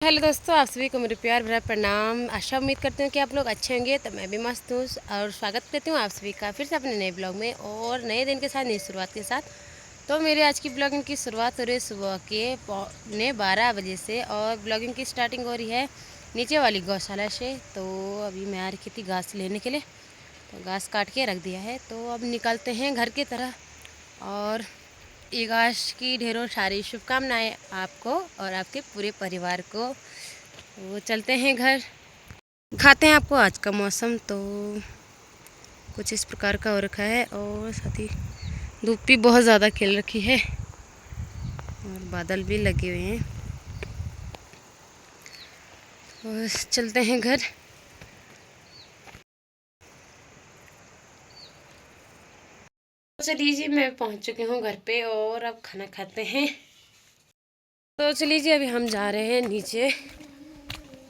Hello दोस्तों, आप सभी को मेरे प्यार भरा प्रणाम। आशा उम्मीद करती हूँ कि आप लोग अच्छे होंगे। तो मैं भी मस्त हूँ और स्वागत करती हूँ आप सभी का फिर से अपने नए ब्लॉग में और नए दिन के साथ, नई शुरुआत के साथ। तो मेरे आज की ब्लॉगिंग की शुरुआत हो रही है सुबह के 12:15 बजे से और ब्लॉगिंग की स्टार्टिंग हो रही है नीचे वाली गौशाला से। तो अभी मैं आ रही थी घास लेने के लिए, तो घास काट के रख दिया है। तो अब निकलते हैं घर की तरह और ईगाश की ढेरों सारी शुभकामनाएं आपको और आपके पूरे परिवार को। वो चलते हैं घर, खाते हैं आपको आज का मौसम। तो कुछ इस प्रकार का हो रखा है और साथ ही धूप भी बहुत ज़्यादा खिल रखी है और बादल भी लगे हुए हैं। और चलते हैं घर। चलिए जी, मैं पहुंच चुकी हूँ घर पे और अब खाना खाते हैं। तो चलिए जी, अभी हम जा रहे हैं नीचे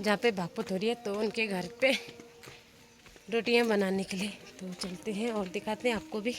जहाँ पे भागपुत हो रही है, तो उनके घर पे रोटियां बनाने के लिए। तो चलते हैं और दिखाते हैं आपको भी।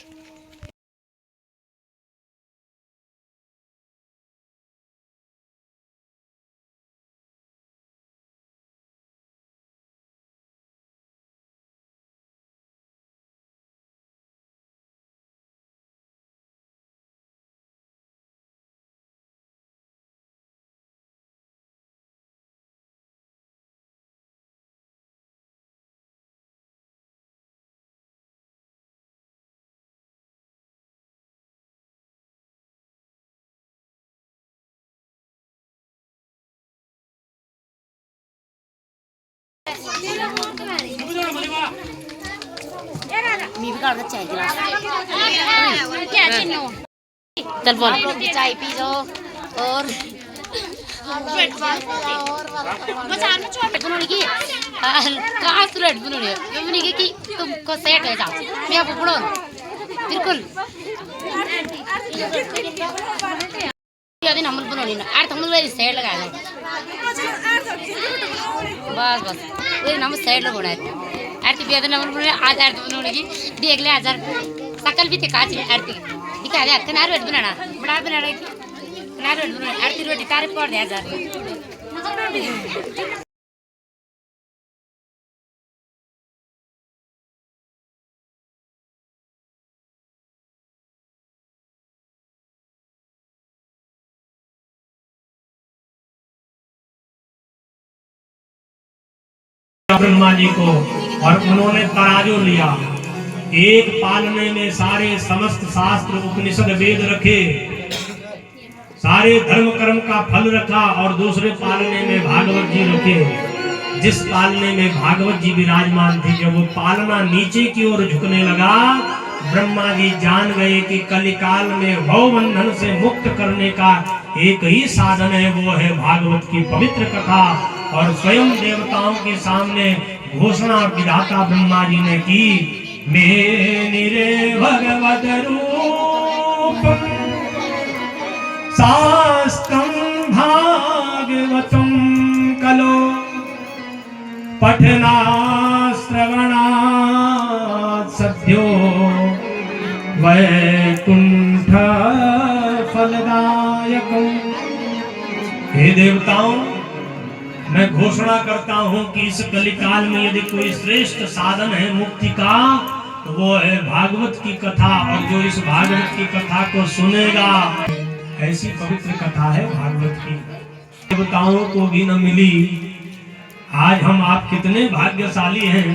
चल बोल, चाय पी लो और कहाँ रेड बनोनी कि तुमको सेट है जाओ मैं आपको पढ़ो बिल्कुल दिन हम बनोनी ना आठ हम सेट लगा दो बस बस ये हम सेट लगाना है आरती भी दिन हम आज आरती बनोनी की देख ले हजार सकल भी थे काच आरती दिखा दे किनारे बनाना बड़ा बनाना किनारे बनाना आरती रोटी तारे पड़ दे हजार। ब्रह्मा जी को और उन्होंने तराजू लिया। एक पालने में सारे समस्त शास्त्र उपनिषद वेद रखे, सारे धर्म कर्म का फल रखा और दूसरे पालने में भागवत जी रखे। जिस पालने में भागवत जी विराजमान थे, जब वो पालना नीचे की ओर झुकने लगा, ब्रह्मा जी जान गए कि कलिकाल में भव बंधन से मुक्त करने का एक ही साधन है, वो है भागवत की पवित्र कथा। और स्वयं देवताओं के सामने घोषणा विधाता ब्रह्मा जी ने की, मेरे भगवत रूप शास्त्रम भागवतम कलो पठना श्रवणा सद्यो वैकुंठ फलदायकम। हे देवताओं, मैं घोषणा करता हूं कि इस कलिकाल में यदि कोई श्रेष्ठ साधन है मुक्ति का, तो वो है भागवत की कथा। और जो इस भागवत की कथा को सुनेगा, ऐसी पवित्र कथा है भागवत की, देवताओं को भी न मिली। आज हम आप कितने भाग्यशाली हैं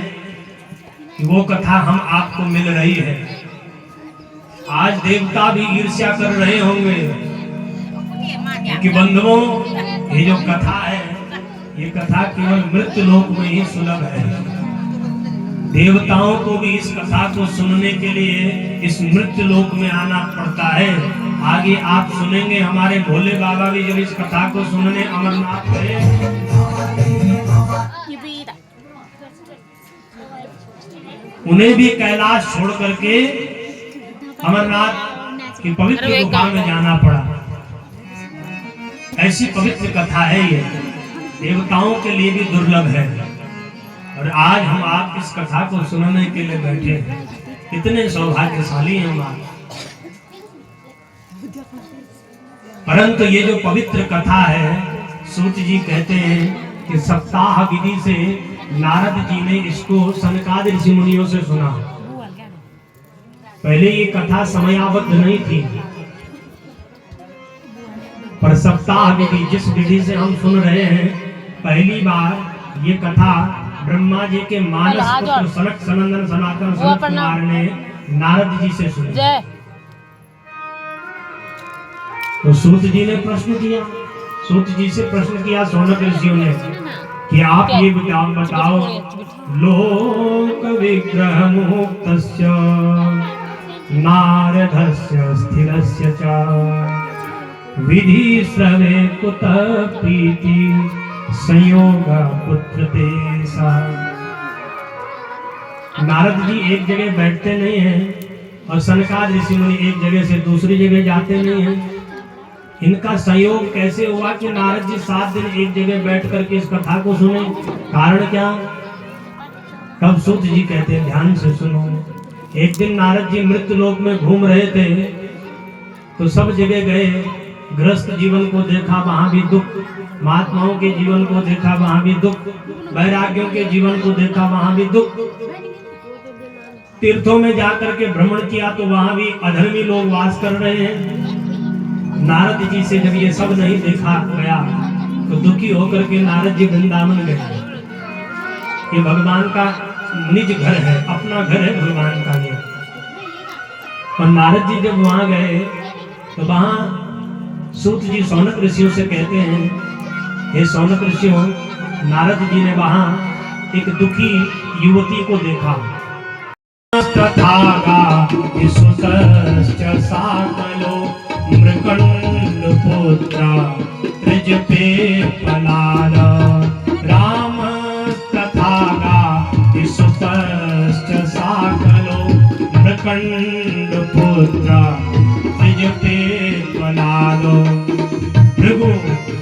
कि वो कथा हम आपको मिल रही है। आज देवता भी ईर्ष्या कर रहे होंगे कि बंधुओं, ये जो कथा है, ये कथा केवल मृत्यु लोक में ही सुलभ है। देवताओं को भी इस कथा को सुनने के लिए इस मृत्यु लोक में आना पड़ता है। आगे आप सुनेंगे, हमारे भोले बाबा भी जब इस कथा को सुनने अमरनाथ गए, उन्हें भी कैलाश छोड़ करके अमरनाथ की पवित्र गुफा में जाना पड़ा। ऐसी पवित्र कथा है ये, देवताओं के लिए भी दुर्लभ है। और आज हम आप इस कथा को सुनने के लिए बैठे हैं, कितने सौभाग्यशाली हैं हम आप। परंतु ये जो पवित्र कथा है, सूत जी कहते हैं कि सप्ताह विधि से नारद जी ने इसको सनकादि ऋषि मुनियों से सुना। पहले ये कथा समयाबद्ध नहीं थी, पर सप्ताह विधि जिस विधि से हम सुन रहे हैं, पहली बार ये कथा ब्रह्मा जी के मानस पुत्र सनक सनंदन सनातन सनत कुमार ने नारद जी से सुनी। तो सूत जी ने प्रश्न किया, सूत जी से प्रश्न किया शौनक ऋषियों ने कि आप ये बताओ, लोक विग्रह मुक्तस्य नारदस्य स्थिरस्य च विधि श्रवे कुतः प्रीति संयोग पुत्र तेसा। नारद जी एक जगह बैठते नहीं हैं और सनकादि ऋषि मुनि एक जगह से दूसरी जगह जाते नहीं हैं। इनका संयोग कैसे हुआ कि नारद जी 7 दिन एक जगह बैठ करके इस कथा को सुने? कारण क्या? कब सूत जी कहते हैं ध्यान से सुनो। एक दिन नारद जी मृत्यु लोक में घूम रहे थे, तो सब जगह गए, गृहस्थ जीवन को देखा, वहां भी दुख, महात्माओं के जीवन को देखा, वहां भी दुख, वैराग्यों के जीवन को देखा, वहां भी दुख। तीर्थों में जाकर के भ्रमण किया तो वहां भी अधर्मी लोग वास कर रहे हैं। नारद जी से जब ये सब नहीं देखा गया तो दुखी होकर के नारद जी वृंदावन गए। ये भगवान का निज घर है, अपना घर है भगवान का ये। और नारद जी जब वहां गए तो वहां सूत जी शौनक ऋषियों से कहते हैं, हे शौनक ऋषियों, नारद जी ने वहां एक दुखी युवती को देखा। मृकंड पुत्र त्रिज पे पलाल राम तथागा सुतश्च साकलो मृकंड पुत्र त्रिज पे पलालो। भृगु,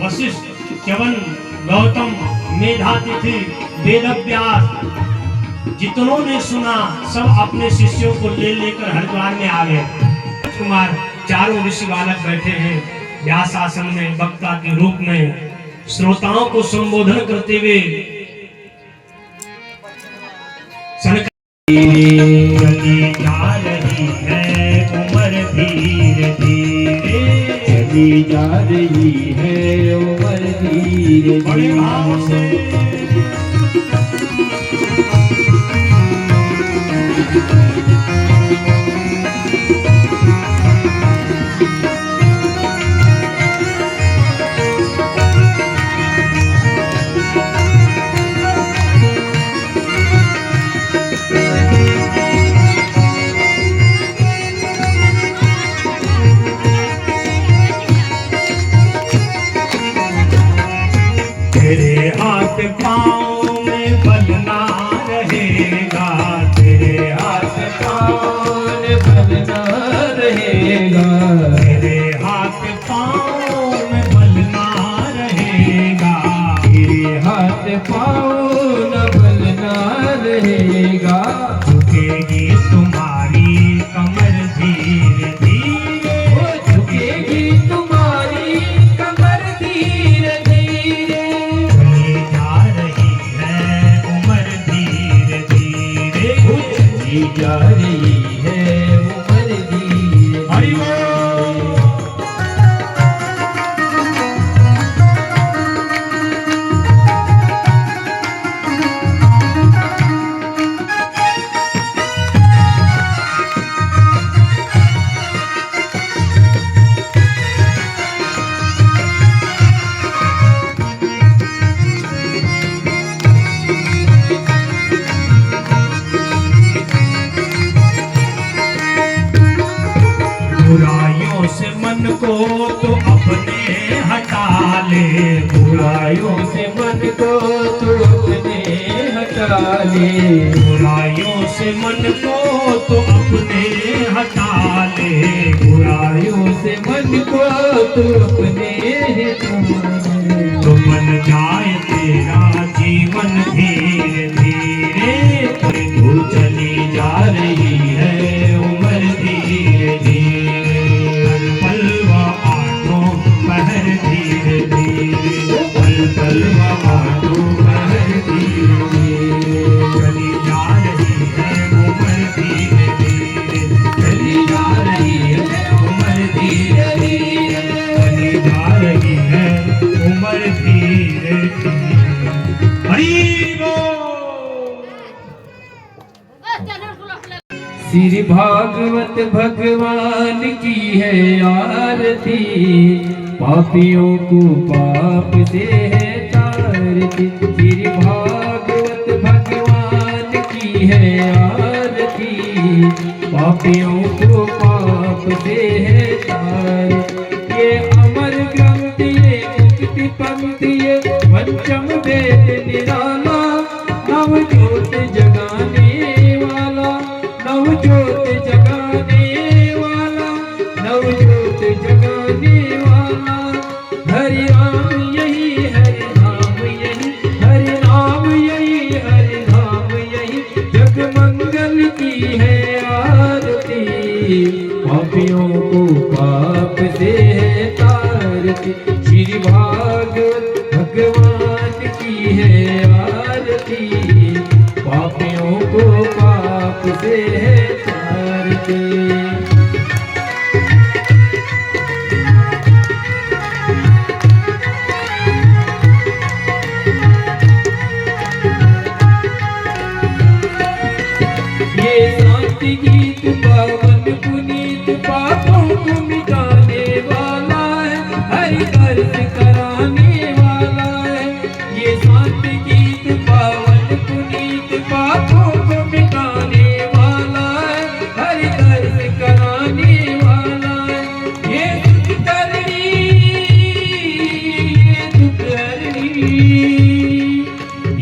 वशिष्ठ, च्यवन, गौतम, मेधातिथि, वेदव्यास, जितनों ने सुना सब अपने शिष्यों को ले लेकर हरिद्वार में आ गए। कुमार चारों ऋषि बालक बैठे हैं व्यास आसन में, वक्ता के रूप में श्रोताओं को संबोधन करते हुए चली जा रही है उम्र धीरे धीरे, चली जा रही है उम्र धीरे बड़े भाव से। तेरे हाथ पाँव में बल ना रहेगा, तेरे हाथ पाँव में बल ना रहेगा, तेरे हाथ पाँव में बल ना रहेगा, तेरे हाथ पाँव में बल ना रहेगा। झुकेगी तुम्हारी कमर धीरे धीरे, झुकेगी तुम्हारी कमर धीरे धीरे। चली जा रही है उम्र धीरे धीरे, चली जा रही है उम्र धीरे। हरि बोल। बुराइयों से मन को तो अपने हटा ले, बुराइयों से मन को तो अपने हटा ले, बुराइयों से मन को तो अपने हटा ले, बुराइयों से मन को तो अपने हटा ले। तो बन जाए तेरा जीवन धीरे धीरे, तू चली जा रही है उम्र धीरे धीरे, पलवा आठों पहर धीरे धीरे। धीरे धीरे चली जा रही है उम्र धीरे धीरे। हरि बोल। श्री भागवत भगवान की है आरती, पापियों को पाप से है तारती। श्री भागवत भगवान की है आरती, पापियों को पाप से है तारती। ये अमर ग्रंथ ये मुक्ति पंक्ति ये पंचम वेद निराला, नव ज्योत जगाने वाला, नव ज्योत जगाने वाला, नव ज्योत जगाने वाला। हरि राम यही हरि नाम यही, हरि नाम यही हरि नाम यही, जग मंगल की है आरती, पापियों को पाप से है तारती। श्री भागवत भगवान की है आरती, पापियों को पाप से है तारती। ये शांति गीत पावन पुनीत पापों को मिटाने वाला है, हरि दर्श कराने वाला है। ये शांति गीत पावन पुनीत पापों को मिटाने वाला है, हरि दर्श कराने वाला है। ये दुख हरणी, ये दुख हरणी,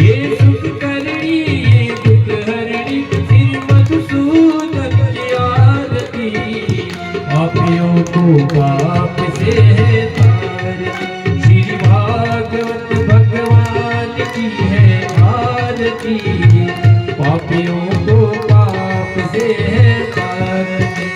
ये सुख करणी, ये दुख हरणी, श्री मधुसूदन की आरती, पापियों को पाप से है तारती। श्री भागवत भगवान की है आरती, पापियों को पाप से है तारती।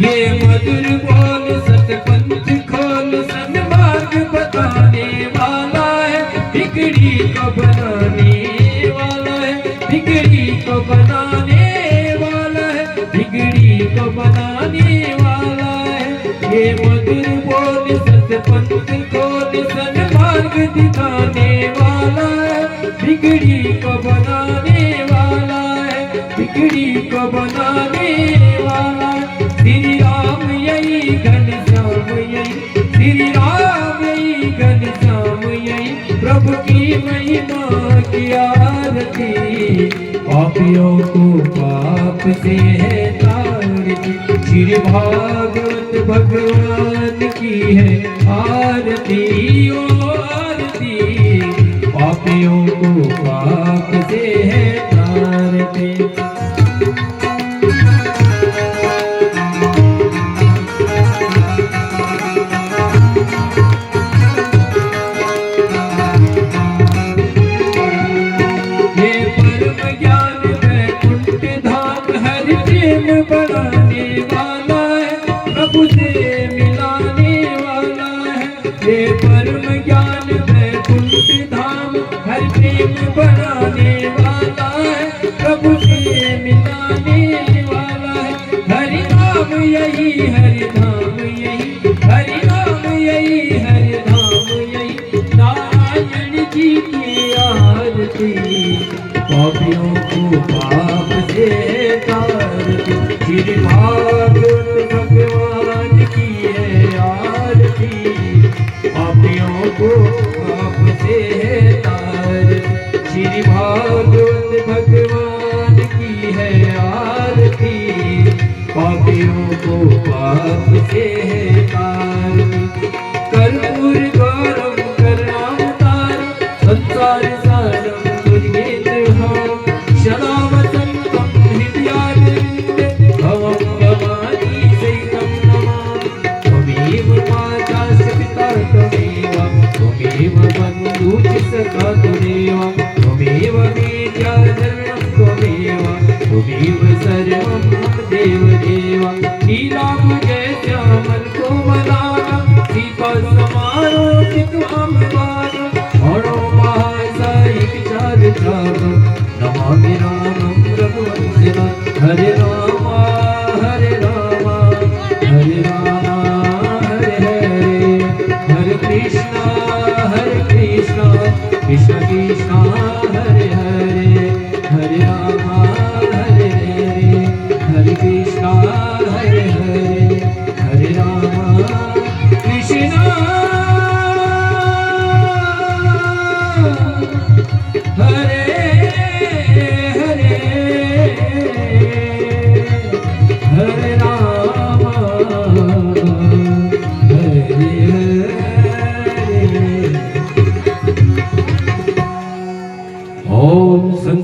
ये मधुर बोल सतपंथ खोल सन्मार्ग बताने वाला है, बिगड़ी को बनाने वाला है, बिगड़ी को बनाने वाला है, बिगड़ी को बनाने वाला है। ये मधुर बोल सतपंथ खोल सन्मार्ग दिखाने वाला है, बिगड़ी को बनाने वाला है, बिगड़ी को बनाने वाला है। श्री राम यही घनश्याम यही, श्री राम यही घनश्याम यही, प्रभु की महिमा की आरती, पापियों को पाप से है तारती। श्री भागवत भगवान की है आरती, ओ आरती, पापियों को पाप से है तारती। बनाने वाला है, प्रभु से मिलाने वाला है। ये परम ज्ञान वैकुंठ धाम हर प्रेम बनाने वाला है, प्रभु से मिलाने वाला है। हरि नाम यही हरि नाम यही, हरि नाम यही हरि नाम यही, नारायण जी की आरती, पापियों को पाप से तारती। श्री भागवत भगवान की है आरती, पापियों को पाप से है तारती। श्री भागवत भगवान की है आरती, पापियों को पाप से है तारती। कर्पूर गौरव करनावतार संसार सारम दुर्गेन्द्र सदा वसंतम हृदयारविन्दे भवं भवानी सहितं नमामि। त्वमेव माता पिता त्वमेव, त्वमेव बन्धुः सखा त्वमेव, त्वमेव विद्या धर्मं त्वमेव, त्वमेव सर्वं मम देवदेव। लीला जय श्यामल को मनाना, सीता समारोह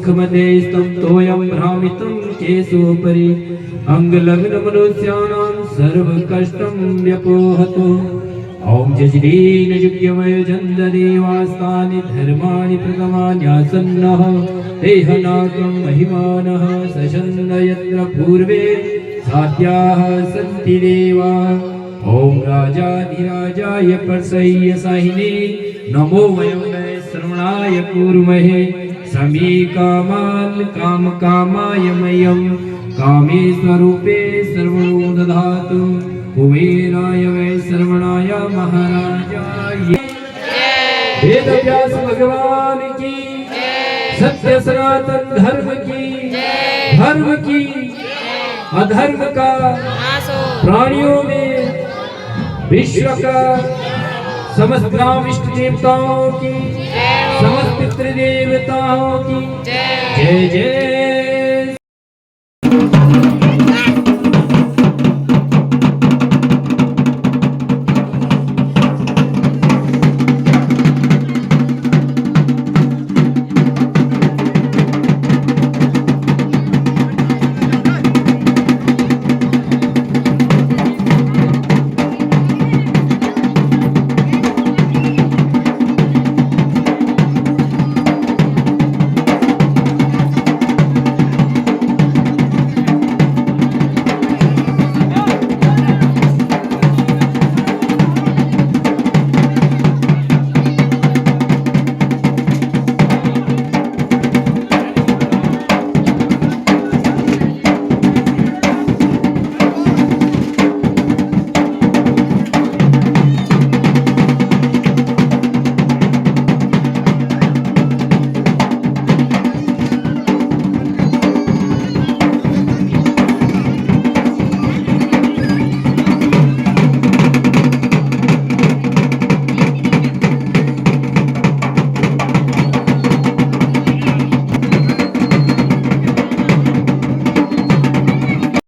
सुखमदेस्तं तोयं भ्रामितं केशोपरि अंगलग्न मनुष्याणां सर्वकष्टं व्यपोहतु। ओम जज्रीन युज्यमय जन्ददेवास्तानि धर्माणि प्रथमान्यासन्नः देहनाकं महिमानः सचन्द यत्र पूर्वे साध्याः सन्ति देवा। ओम राजाधिराजाय परसय्य साहिने नमो वयं वै श्रवणाय कूर्महे। समी कामान् काम कामाय मह्यं कामेश्वरूपे सर्वो दधातु। कुबेराय वै श्रवणाय महाराजाय। वेद व्यास भगवान की सत्य सनातन धर्म की अधर्म का प्राणियों में विश्व का समस्त ग्राम इष्ट देवताओं की समस्त पितृ देवताओं की जय जय